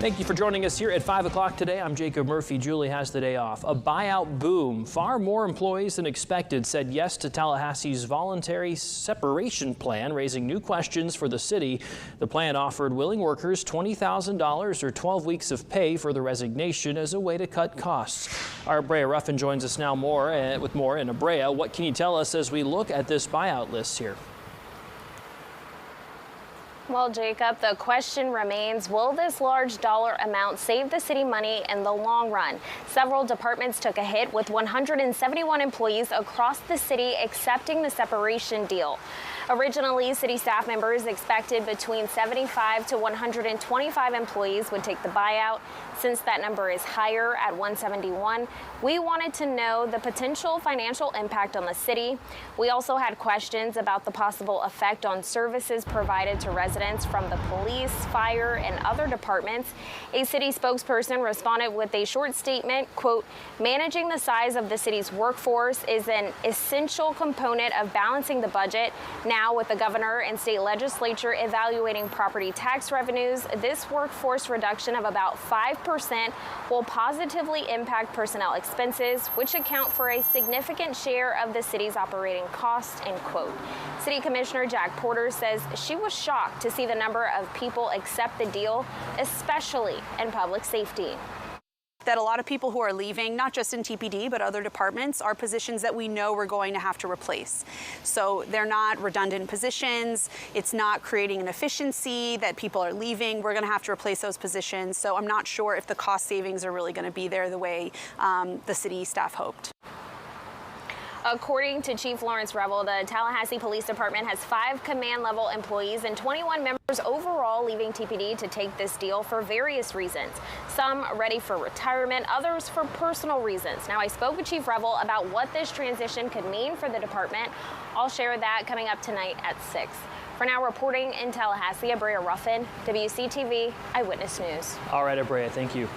Thank you for joining us here at 5 o'clock today. I'm Jacob Murphy. Julie has the day off. A buyout boom. Far more employees than expected said yes to Tallahassee's voluntary separation plan, raising new questions for the city. The plan offered willing workers $20,000 or 12 weeks of pay for the resignation as a way to cut costs. Our Brea Ruffin joins us now with more in Brea. What can you tell us as we look at this buyout list here? Well, Jacob, the question remains, will this large dollar amount save the city money in the long run? Several departments took a hit, with 171 employees across the city accepting the separation deal. Originally, city staff members expected between 75 to 125 employees would take the buyout. Since that number is higher at 171, we wanted to know the potential financial impact on the city. We also had questions about the possible effect on services provided to residents from the police, fire, and other departments. A city spokesperson responded with a short statement, quote, "Managing the size of the city's workforce is an essential component of balancing the budget. Now, with the governor and state legislature evaluating property tax revenues, this workforce reduction of about 5% will positively impact personnel expenses, which account for a significant share of the city's operating costs," end quote. City Commissioner Jack Porter says she was shocked to see the number of people accept the deal, especially in public safety. That a lot of people who are leaving, not just in TPD, but other departments, are positions that we know we're going to have to replace. So they're not redundant positions. It's not creating an efficiency that people are leaving. We're going to have to replace those positions. So I'm not sure if the cost savings are really going to be there the way the city staff hoped. According to Chief Lawrence Revel, the Tallahassee Police Department has 5 command-level employees and 21 members overall leaving TPD to take this deal for various reasons. Some ready for retirement, others for personal reasons. Now, I spoke with Chief Revel about what this transition could mean for the department. I'll share that coming up tonight at 6. For now, reporting in Tallahassee, Brea Ruffin, WCTV Eyewitness News. All right, Brea, thank you.